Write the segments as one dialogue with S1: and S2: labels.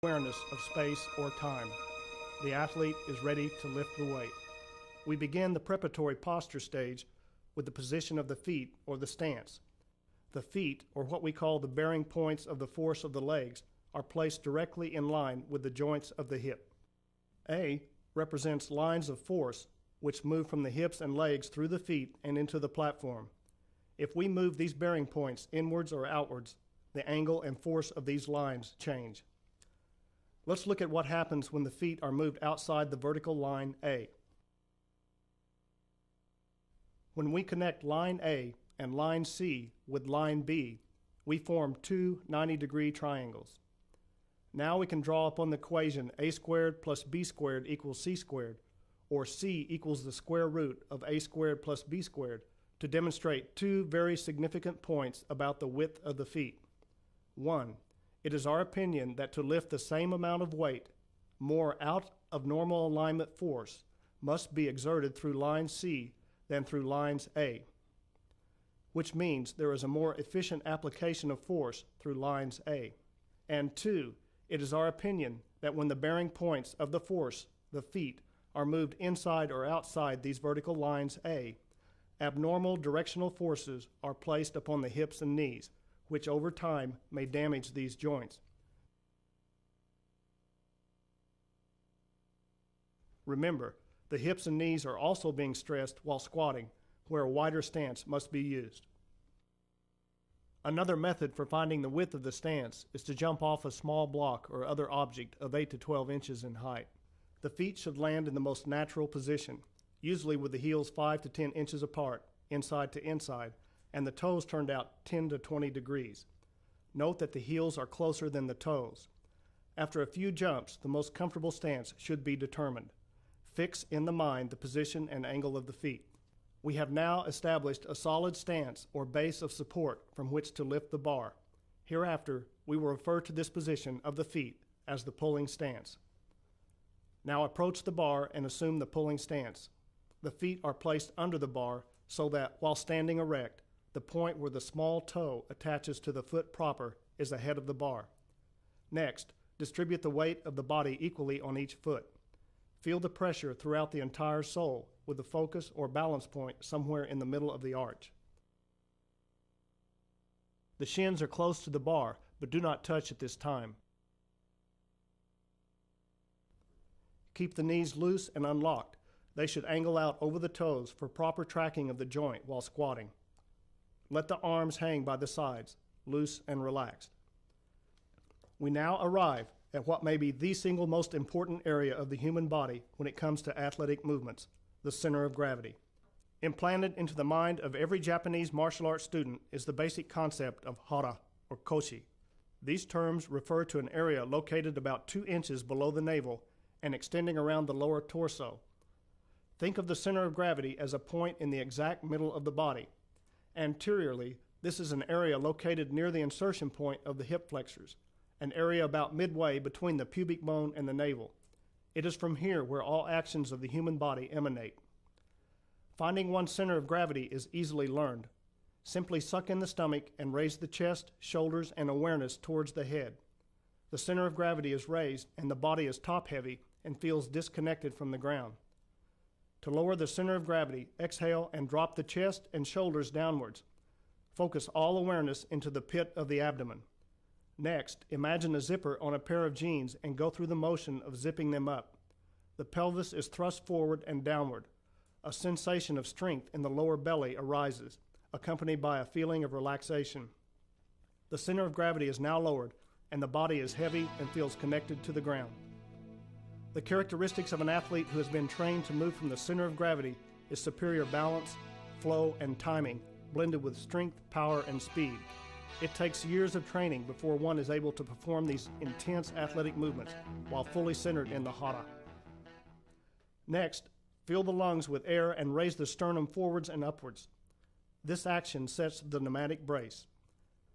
S1: awareness of space or time. The athlete is ready to lift the weight. We begin the preparatory posture stage with the position of the feet or the stance. The feet, or what we call the bearing points of the force of the legs, are placed directly in line with the joints of the hip. A represents lines of force which move from the hips and legs through the feet and into the platform. If we move these bearing points inwards or outwards, the angle and force of these lines change. Let's look at what happens when the feet are moved outside the vertical line A. When we connect line A and line C with line B, we form two 90-degree triangles. Now we can draw upon the equation a squared plus b squared equals c squared, or c equals the square root of a squared plus b squared, to demonstrate two very significant points about the width of the feet. 1. It is our opinion that to lift the same amount of weight, more out of normal alignment force must be exerted through line C than through lines A, which means there is a more efficient application of force through lines A. And 2, it is our opinion that when the bearing points of the force, the feet, are moved inside or outside these vertical lines A, abnormal directional forces are placed upon the hips and knees, which over time may damage these joints. Remember, the hips and knees are also being stressed while squatting, where a wider stance must be used. Another method for finding the width of the stance is to jump off a small block or other object of 8 to 12 inches in height. The feet should land in the most natural position, usually with the heels 5 to 10 inches apart, inside to inside, and the toes turned out 10 to 20 degrees. Note that the heels are closer than the toes. After a few jumps, the most comfortable stance should be determined. Fix in the mind the position and angle of the feet. We have now established a solid stance or base of support from which to lift the bar. Hereafter, we will refer to this position of the feet as the pulling stance. Now approach the bar and assume the pulling stance. The feet are placed under the bar so that, while standing erect, the point where the small toe attaches to the foot proper is ahead of the bar. Next, distribute the weight of the body equally on each foot. Feel the pressure throughout the entire sole with the focus or balance point somewhere in the middle of the arch. The shins are close to the bar, but do not touch at this time. Keep the knees loose and unlocked. They should angle out over the toes for proper tracking of the joint while squatting. Let the arms hang by the sides, loose and relaxed. We now arrive at what may be the single most important area of the human body when it comes to athletic movements, the center of gravity. Implanted into the mind of every Japanese martial arts student is the basic concept of hara, or koshi. These terms refer to an area located about 2 inches below the navel and extending around the lower torso. Think of the center of gravity as a point in the exact middle of the body. Anteriorly, this is an area located near the insertion point of the hip flexors, an area about midway between the pubic bone and the navel. It is from here where all actions of the human body emanate. Finding one's center of gravity is easily learned. Simply suck in the stomach and raise the chest, shoulders, and awareness towards the head. The center of gravity is raised and the body is top-heavy and feels disconnected from the ground. To lower the center of gravity, exhale and drop the chest and shoulders downwards. Focus all awareness into the pit of the abdomen. Next, imagine a zipper on a pair of jeans and go through the motion of zipping them up. The pelvis is thrust forward and downward. A sensation of strength in the lower belly arises, accompanied by a feeling of relaxation. The center of gravity is now lowered, and the body is heavy and feels connected to the ground. The characteristics of an athlete who has been trained to move from the center of gravity is superior balance, flow, and timing, blended with strength, power, and speed. It takes years of training before one is able to perform these intense athletic movements while fully centered in the hara. Next, fill the lungs with air and raise the sternum forwards and upwards. This action sets the pneumatic brace.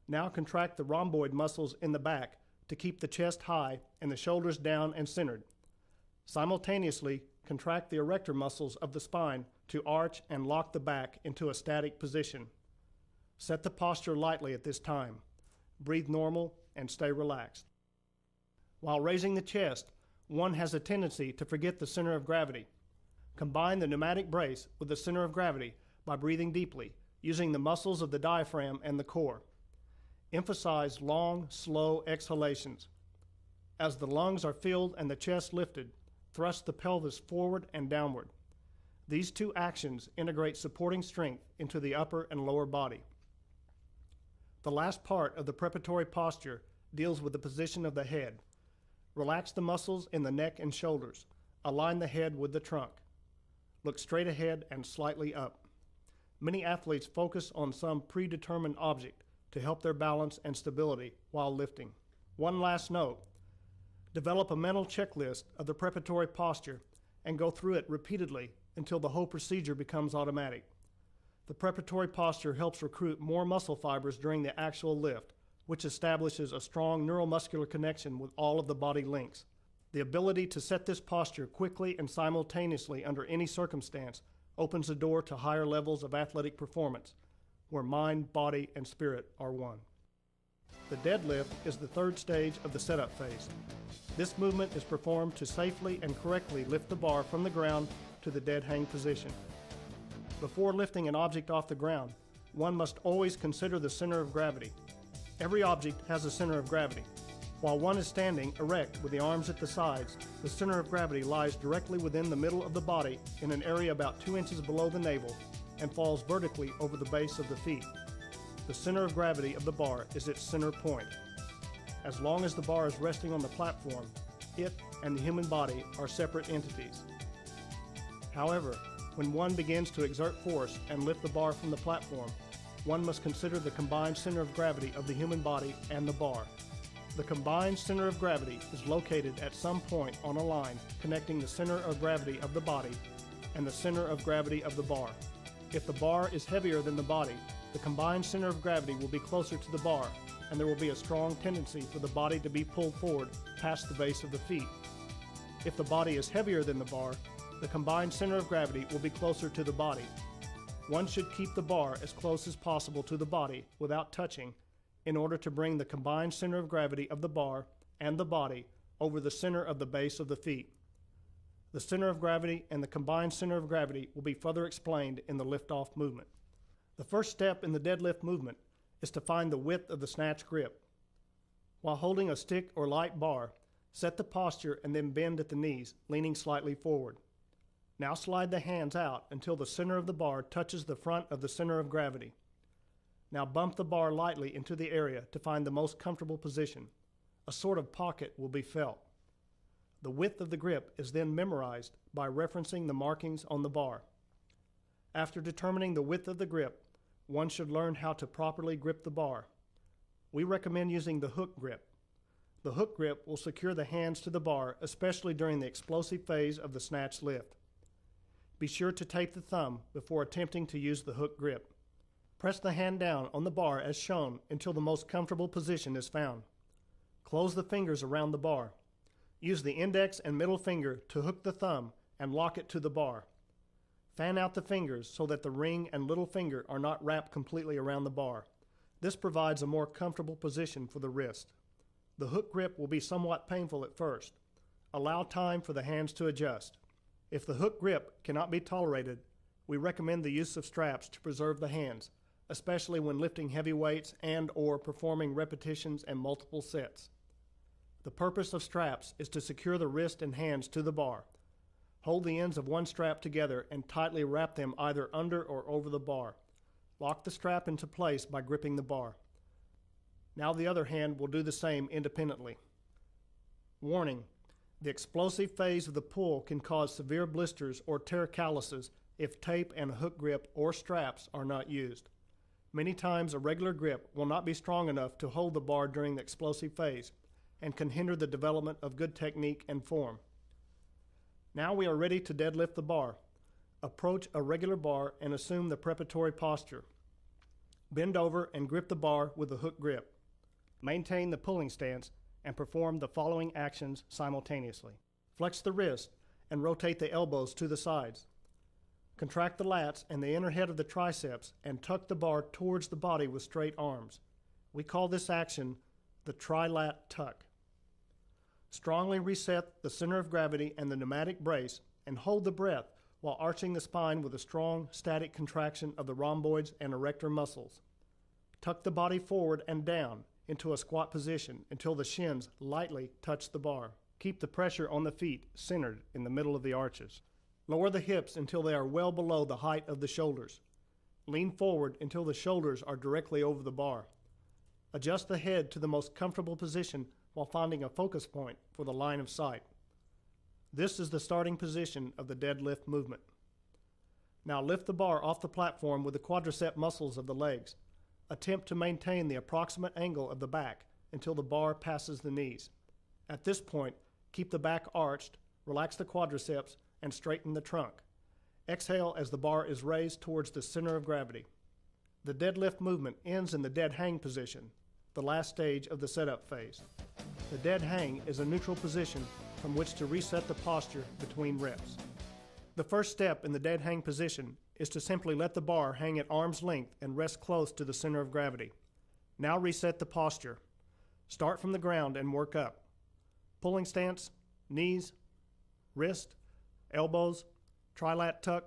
S1: Now contract the rhomboid muscles in the back to keep the chest high and the shoulders down and centered. Simultaneously, contract the erector muscles of the spine to arch and lock the back into a static position. Set the posture lightly at this time. Breathe normal and stay relaxed. While raising the chest, one has a tendency to forget the center of gravity. Combine the pneumatic brace with the center of gravity by breathing deeply, using the muscles of the diaphragm and the core. Emphasize long, slow exhalations. As the lungs are filled and the chest lifted, thrust the pelvis forward and downward. These two actions integrate supporting strength into the upper and lower body. The last part of the preparatory posture deals with the position of the head. Relax the muscles in the neck and shoulders. Align the head with the trunk. Look straight ahead and slightly up. Many athletes focus on some predetermined object to help their balance and stability while lifting. One last note: develop a mental checklist of the preparatory posture and go through it repeatedly until the whole procedure becomes automatic. The preparatory posture helps recruit more muscle fibers during the actual lift, which establishes a strong neuromuscular connection with all of the body links. The ability to set this posture quickly and simultaneously under any circumstance opens the door to higher levels of athletic performance, where mind, body, and spirit are one. The deadlift is the third stage of the setup phase. This movement is performed to safely and correctly lift the bar from the ground to the dead hang position. Before lifting an object off the ground, one must always consider the center of gravity. Every object has a center of gravity. While one is standing erect with the arms at the sides, the center of gravity lies directly within the middle of the body in an area about 2 inches below the navel and falls vertically over the base of the feet. The center of gravity of the bar is its center point. As long as the bar is resting on the platform, it and the human body are separate entities. However, when one begins to exert force and lift the bar from the platform, one must consider the combined center of gravity of the human body and the bar. The combined center of gravity is located at some point on a line connecting the center of gravity of the body and the center of gravity of the bar. If the bar is heavier than the body, the combined center of gravity will be closer to the bar, and there will be a strong tendency for the body to be pulled forward past the base of the feet. If the body is heavier than the bar, the combined center of gravity will be closer to the body. One should keep the bar as close as possible to the body without touching in order to bring the combined center of gravity of the bar and the body over the center of the base of the feet. The center of gravity and the combined center of gravity will be further explained in the lift-off movement. The first step in the deadlift movement is to find the width of the snatch grip. While holding a stick or light bar, set the posture and then bend at the knees, leaning slightly forward. Now slide the hands out until the center of the bar touches the front of the center of gravity. Now bump the bar lightly into the area to find the most comfortable position. A sort of pocket will be felt. The width of the grip is then memorized by referencing the markings on the bar. After determining the width of the grip, one should learn how to properly grip the bar. We recommend using the hook grip. The hook grip will secure the hands to the bar, especially during the explosive phase of the snatch lift. Be sure to tape the thumb before attempting to use the hook grip. Press the hand down on the bar as shown until the most comfortable position is found. Close the fingers around the bar. Use the index and middle finger to hook the thumb and lock it to the bar. Fan out the fingers so that the ring and little finger are not wrapped completely around the bar. This provides a more comfortable position for the wrist. The hook grip will be somewhat painful at first. Allow time for the hands to adjust. If the hook grip cannot be tolerated, we recommend the use of straps to preserve the hands, especially when lifting heavy weights and/or performing repetitions and multiple sets. The purpose of straps is to secure the wrist and hands to the bar. Hold the ends of one strap together and tightly wrap them either under or over the bar. Lock the strap into place by gripping the bar. Now the other hand will do the same independently. Warning: the explosive phase of the pull can cause severe blisters or tear calluses if tape and a hook grip or straps are not used. Many times a regular grip will not be strong enough to hold the bar during the explosive phase and can hinder the development of good technique and form. Now we are ready to deadlift the bar. Approach a regular bar and assume the preparatory posture. Bend over and grip the bar with the hook grip. Maintain the pulling stance and perform the following actions simultaneously. Flex the wrist and rotate the elbows to the sides. Contract the lats and the inner head of the triceps and tuck the bar towards the body with straight arms. We call this action the tri-lat tuck. Strongly reset the center of gravity and the pneumatic brace and hold the breath while arching the spine with a strong static contraction of the rhomboids and erector muscles. Tuck the body forward and down into a squat position until the shins lightly touch the bar. Keep the pressure on the feet centered in the middle of the arches. Lower the hips until they are well below the height of the shoulders. Lean forward until the shoulders are directly over the bar. Adjust the head to the most comfortable position while finding a focus point for the line of sight. This is the starting position of the deadlift movement. Now lift the bar off the platform with the quadricep muscles of the legs. Attempt to maintain the approximate angle of the back until the bar passes the knees. At this point, keep the back arched, relax the quadriceps, and straighten the trunk. Exhale as the bar is raised towards the center of gravity. The deadlift movement ends in the dead hang position, the last stage of the setup phase. The dead hang is a neutral position from which to reset the posture between reps. The first step in the dead hang position is to simply let the bar hang at arm's length and rest close to the center of gravity. Now reset the posture. Start from the ground and work up. Pulling stance, knees, wrist, elbows, trilat tuck,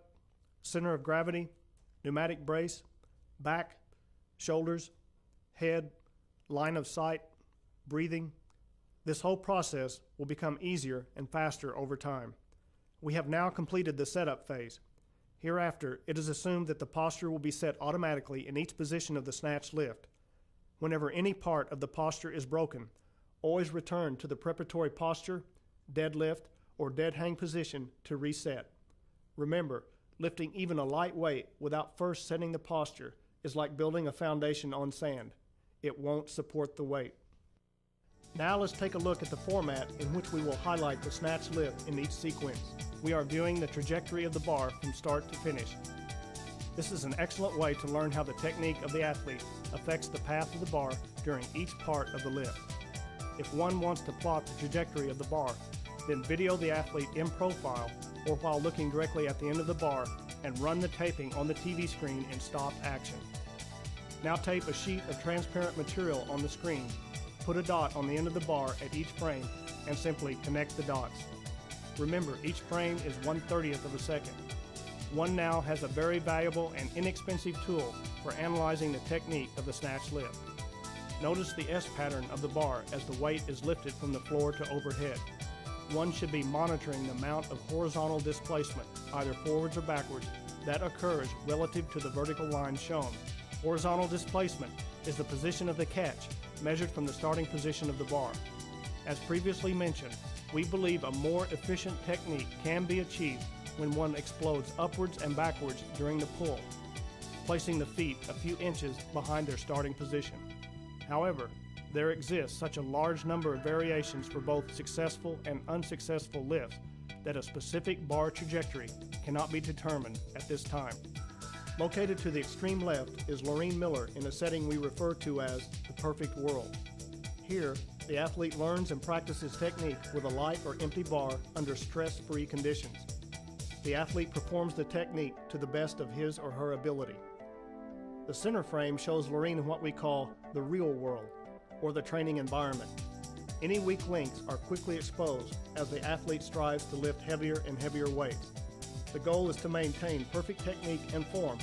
S1: center of gravity, pneumatic brace, back, shoulders, head, line of sight, breathing. This whole process will become easier and faster over time. We have now completed the setup phase. Hereafter, it is assumed that the posture will be set automatically in each position of the snatch lift. Whenever any part of the posture is broken, always return to the preparatory posture, deadlift, or dead hang position to reset. Remember, lifting even a light weight without first setting the posture is like building a foundation on sand. It won't support the weight. Now let's take a look at the format in which we will highlight the snatch lift in each sequence. We are viewing the trajectory of the bar from start to finish. This is an excellent way to learn how the technique of the athlete affects the path of the bar during each part of the lift. If one wants to plot the trajectory of the bar, then video the athlete in profile or while looking directly at the end of the bar and run the taping on the TV screen in stop action. Now tape a sheet of transparent material on the screen. Put a dot on the end of the bar at each frame and simply connect the dots. Remember, each frame is 1/30th of a second. One now has a very valuable and inexpensive tool for analyzing the technique of the snatch lift. Notice the S pattern of the bar as the weight is lifted from the floor to overhead. One should be monitoring the amount of horizontal displacement, either forwards or backwards, that occurs relative to the vertical line shown. Horizontal displacement is the position of the catch measured from the starting position of the bar. As previously mentioned, we believe a more efficient technique can be achieved when one explodes upwards and backwards during the pull, placing the feet a few inches behind their starting position. However, there exists such a large number of variations for both successful and unsuccessful lifts that a specific bar trajectory cannot be determined at this time. Located to the extreme left is Lorene Miller in a setting we refer to as the perfect world. Here, the athlete learns and practices technique with a light or empty bar under stress-free conditions. The athlete performs the technique to the best of his or her ability. The center frame shows Lorene in what we call the real world, or the training environment. Any weak links are quickly exposed as the athlete strives to lift heavier and heavier weights. The goal is to maintain perfect technique and form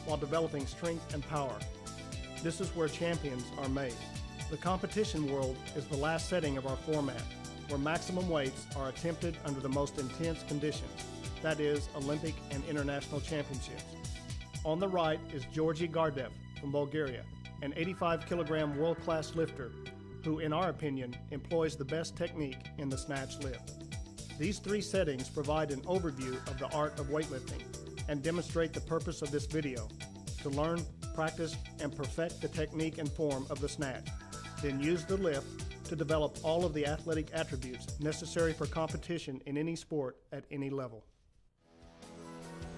S1: while developing strength and power. This is where champions are made. The competition world is the last setting of our format, where maximum weights are attempted under the most intense conditions, that is, Olympic and international championships. On the right is Georgi Gardev from Bulgaria, an 85-kilogram world-class lifter who, in our opinion, employs the best technique in the snatch lift. These three settings provide an overview of the art of weightlifting and demonstrate the purpose of this video: to learn, practice, and perfect the technique and form of the snatch. Then use the lift to develop all of the athletic attributes necessary for competition in any sport at any level.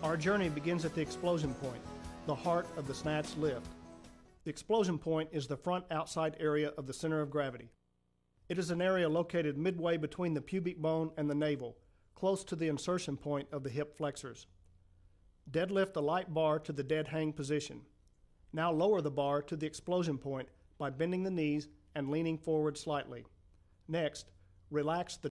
S1: Our journey begins at the explosion point, the heart of the snatch lift. The explosion point is the front outside area of the center of gravity. It is an area located midway between the pubic bone and the navel, close to the insertion point of the hip flexors. Deadlift the light bar to the dead hang position. Now lower the bar to the explosion point by bending the knees and leaning forward slightly. Next, Relax the